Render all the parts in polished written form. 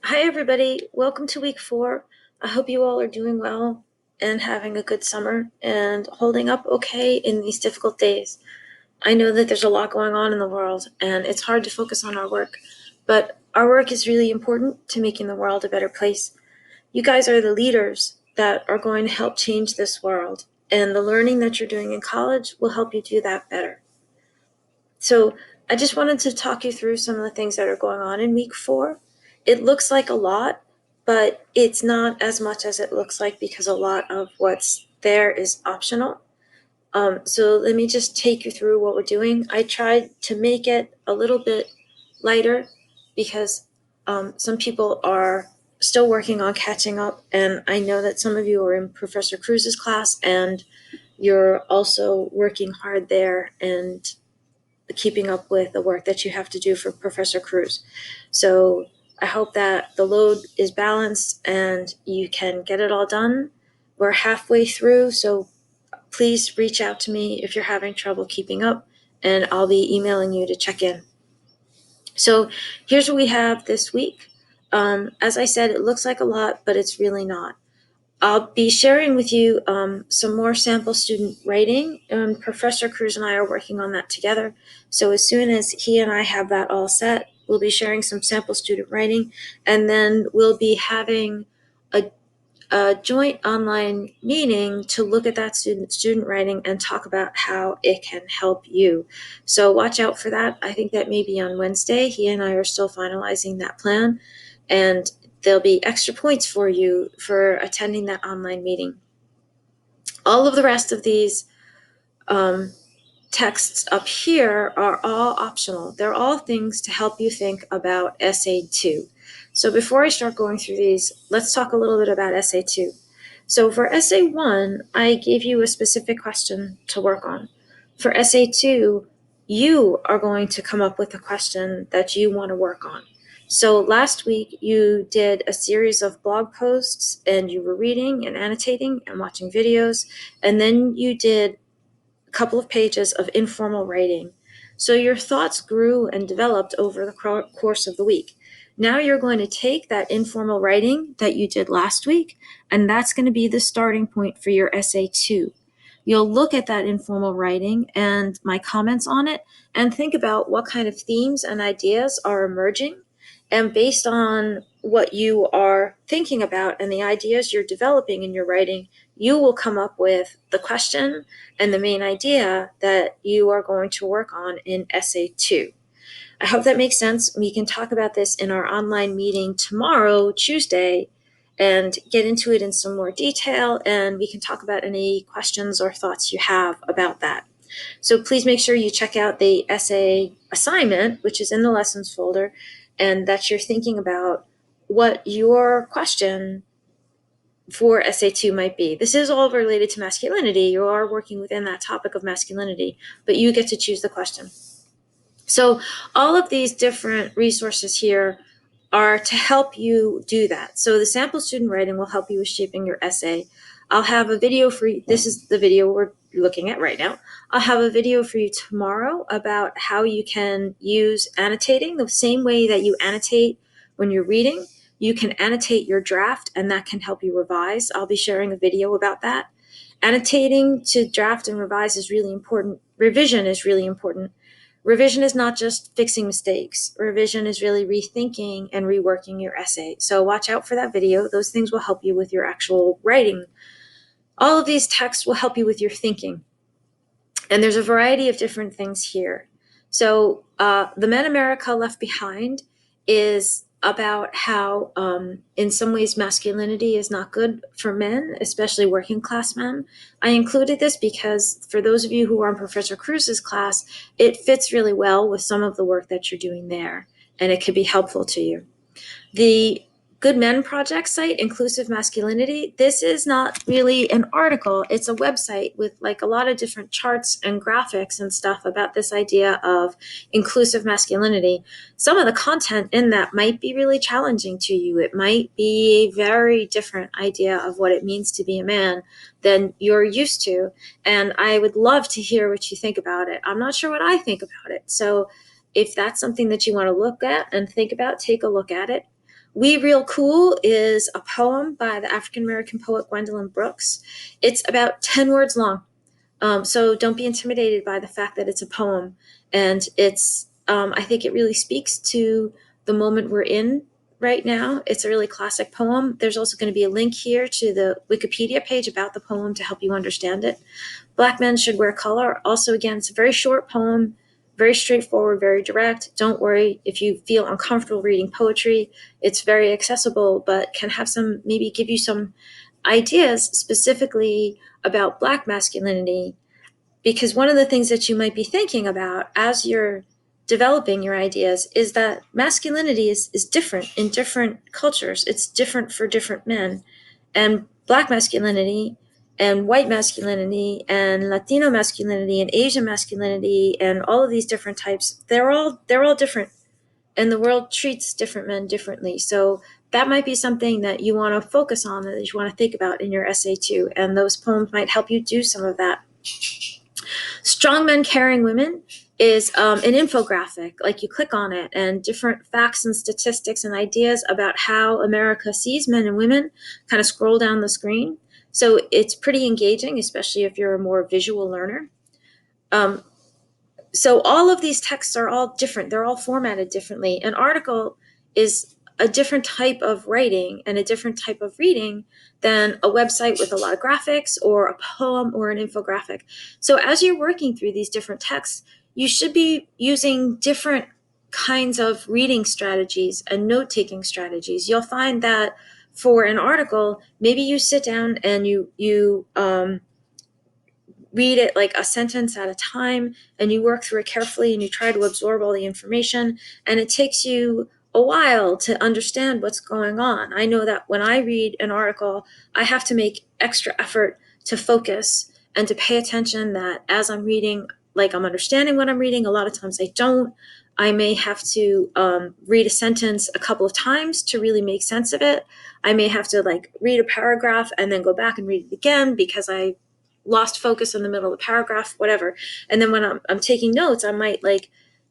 Hi, everybody. Welcome to week 4. I hope you all are doing well and having a good summer and holding up okay in these difficult days. I know that there's a lot going on in the world and it's hard to focus on our work, but our work is really important to making the world a better place. You guys are the leaders that are going to help change this world, and the learning that you're doing in college will help you do that better. So I just wanted to talk you through some of the things that are going on in week 4. It looks like a lot, but it's not as much as it looks like because a lot of what's there is optional. So let me just take you through what we're doing. I tried to make it a little bit lighter because some people are still working on catching up, and I know that some of you are in Professor Cruz's class and you're also working hard there and keeping up with the work that you have to do for Professor Cruz. So I hope that the load is balanced and you can get it all done. We're halfway through, so please reach out to me if you're having trouble keeping up, and I'll be emailing you to check in. So here's what we have this week. As I said, it looks like a lot, but it's really not. I'll be sharing with you some more sample student writing, and Professor Cruz and I are working on that together. So as soon as he and I have that all set, we'll be sharing some sample student writing, and then we'll be having a, a joint online meeting to look at that student writing and talk about how it can help you. So watch out for that. I think that may be on Wednesday. He and I are still finalizing that plan, and there'll be extra points for you for attending that online meeting. All of the rest of these um, texts up here are all optional. They're all things to help you think about Essay 2. So before I start going through these, let's talk a little bit about Essay 2. So for Essay 1, I gave you a specific question to work on. For Essay 2, you are going to come up with a question that you want to work on. So last week you did a series of blog posts and you were reading and annotating and watching videos, and then you did a couple of pages of informal writing. So your thoughts grew and developed over the course of the week. Now you're going to take that informal writing that you did last week, and that's going to be the starting point for your essay 2. You'll look at that informal writing and my comments on it and think about what kind of themes and ideas are emerging. And based on what you are thinking about and the ideas you're developing in your writing, you will come up with the question and the main idea that you are going to work on in essay 2. I hope that makes sense. We can talk about this in our online meeting tomorrow, Tuesday, and get into it in some more detail, and we can talk about any questions or thoughts you have about that. So please make sure you check out the essay assignment, which is in the lessons folder, and that you're thinking about what your question for essay 2 might be. This is all related to masculinity. You are working within that topic of masculinity, but you get to choose the question. So all of these different resources here are to help you do that. So the sample student writing will help you with shaping your essay. I'll have a video for you. This is the video we're looking at right now. I'll have a video for you tomorrow about how you can use annotating the same way that you annotate when you're reading. You can annotate your draft, and that can help you revise. I'll be sharing a video about that. Annotating to draft and revise is really important. Revision is really important. Revision is not just fixing mistakes. Revision is really rethinking and reworking your essay. So watch out for that video. Those things will help you with your actual writing. All of these texts will help you with your thinking. And there's a variety of different things here. So The Men America Left Behind is about how, in some ways, masculinity is not good for men, especially working class men. I included this because for those of you who are in Professor Cruz's class, it fits really well with some of the work that you're doing there, and it could be helpful to you. The Good Men Project site, Inclusive Masculinity, this is not really an article. It's a website with like a lot of different charts and graphics and stuff about this idea of inclusive masculinity. Some of the content in that might be really challenging to you. It might be a very different idea of what it means to be a man than you're used to. And I would love to hear what you think about it. I'm not sure what I think about it. So if that's something that you want to look at and think about, take a look at it. We Real Cool is a poem by the African American poet Gwendolyn Brooks. It's about 10 words long. So don't be intimidated by the fact that it's a poem. And I think it really speaks to the moment we're in right now. It's a really classic poem. There's also going to be a link here to the Wikipedia page about the poem to help you understand it. Black Men Should Wear Color. Also, again, it's a very short poem, very straightforward, very direct. Don't worry if you feel uncomfortable reading poetry. It's very accessible, but can have maybe give you some ideas specifically about Black masculinity, because one of the things that you might be thinking about as you're developing your ideas is that masculinity is different in different cultures. It's different for different men. And Black masculinity and white masculinity and Latino masculinity and Asian masculinity and all of these different types, they're all different. And the world treats different men differently. So that might be something that you want to focus on, that you want to think about in your essay too. And those poems might help you do some of that. Strong Men, Caring Women is an infographic. Like, you click on it and different facts and statistics and ideas about how America sees men and women kind of scroll down the screen. So it's pretty engaging, especially if you're a more visual learner. So all of these texts are all different. They're all formatted differently. An article is a different type of writing and a different type of reading than a website with a lot of graphics or a poem or an infographic. So as you're working through these different texts, you should be using different kinds of reading strategies and note-taking strategies. You'll find that for an article, maybe you sit down and you read it like a sentence at a time, and you work through it carefully and you try to absorb all the information, and it takes you a while to understand what's going on. I know that when I read an article, I have to make extra effort to focus and to pay attention, that as I'm reading, like, I'm understanding what I'm reading. A lot of times I don't. I may have to read a sentence a couple of times to really make sense of it. I may have to read a paragraph and then go back and read it again because I lost focus in the middle of the paragraph, whatever. And then when I'm taking notes, I might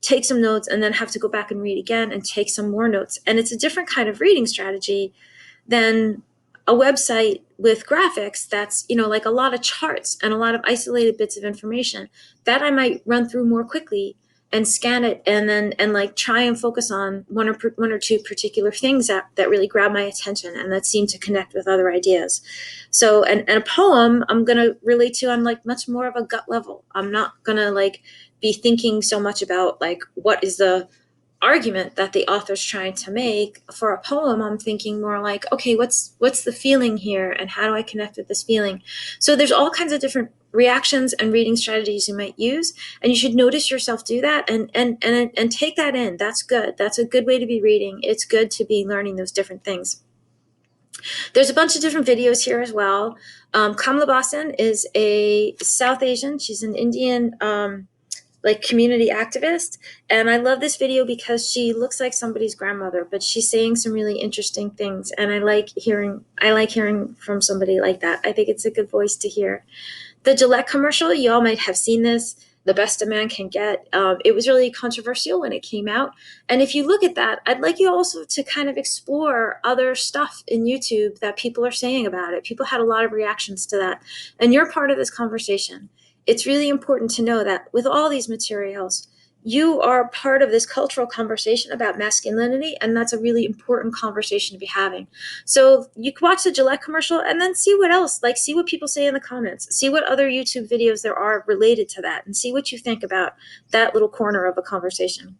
take some notes and then have to go back and read again and take some more notes. And it's a different kind of reading strategy than a website with graphics that's, like a lot of charts and a lot of isolated bits of information that I might run through more quickly and scan it and try and focus on one or two particular things that really grab my attention and that seem to connect with other ideas. So, and a poem I'm going to relate to on much more of a gut level. I'm not going to be thinking so much about what is the argument that the author's trying to make. For a poem, I'm thinking more okay, what's the feeling here, and how do I connect with this feeling? So there's all kinds of different reactions and reading strategies you might use, and you should notice yourself do that and take that in. That's good. That's a good way to be reading. It's good to be learning those different things. There's a bunch of different videos here as well. Kamla Basan is a South Asian. She's an Indian community activist. And I love this video because she looks like somebody's grandmother, but she's saying some really interesting things. And I like hearing from somebody like that. I think it's a good voice to hear. The Gillette commercial, you all might have seen this, The Best a Man Can Get. It was really controversial when it came out. And if you look at that, I'd like you also to kind of explore other stuff in YouTube that people are saying about it. People had a lot of reactions to that. And you're part of this conversation. It's really important to know that with all these materials, you are part of this cultural conversation about masculinity, and that's a really important conversation to be having. So you can watch the Gillette commercial and then see what else, see what people say in the comments, see what other YouTube videos there are related to that, and see what you think about that little corner of a conversation.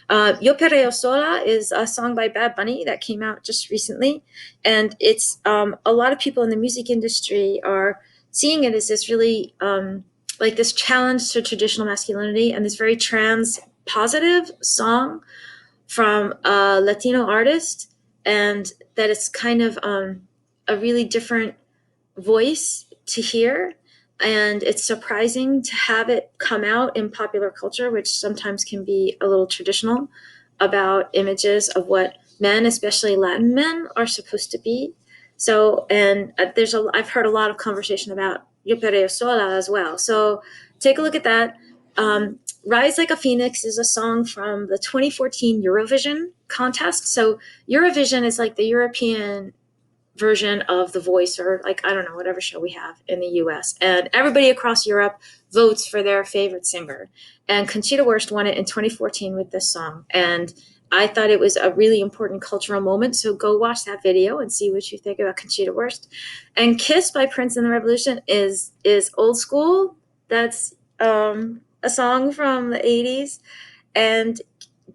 Yo Perreo Sola is a song by Bad Bunny that came out just recently, and it's a lot of people in the music industry are seeing it as this really this challenge to traditional masculinity, and this very trans positive song from a Latino artist, and that it's kind of a really different voice to hear. And it's surprising to have it come out in popular culture, which sometimes can be a little traditional about images of what men, especially Latin men, are supposed to be. So, and I've heard a lot of conversation about Yo Perreo Sola as well. So take a look at that. Rise Like a Phoenix is a song from the 2014 Eurovision contest. So Eurovision is like the European version of The Voice, or like, I don't know, whatever show we have in the US. And everybody across Europe votes for their favorite singer. And Conchita Wurst won it in 2014 with this song. And I thought it was a really important cultural moment. So go watch that video and see what you think about Conchita Wurst. And Kiss by Prince and the Revolution is old school. That's a song from the 80s. And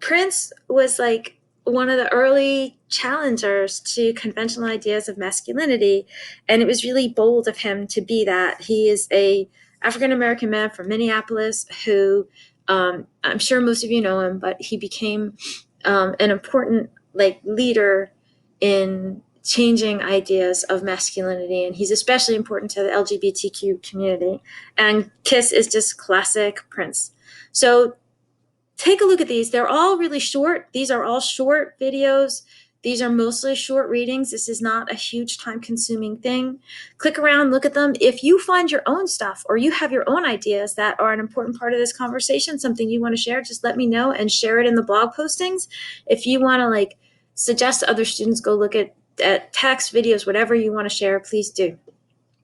Prince was like one of the early challengers to conventional ideas of masculinity, and it was really bold of him to be that. He is a African American man from Minneapolis who, I'm sure most of you know him, but he became an important like leader in changing ideas of masculinity, and he's especially important to the LGBTQ community. And Kiss is just classic Prince. So take a look at these. They're all really short. These are all short videos. These are mostly short readings. This is not a huge time consuming thing. Click around, look at them. If you find your own stuff or you have your own ideas that are an important part of this conversation, something you want to share, just let me know and share it in the blog postings. If you want to like suggest to other students go look at text, videos, whatever you want to share, please do.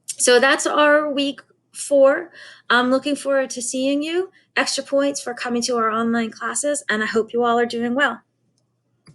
So that's our week 4. I'm looking forward to seeing you. Extra points for coming to our online classes, and I hope you all are doing well.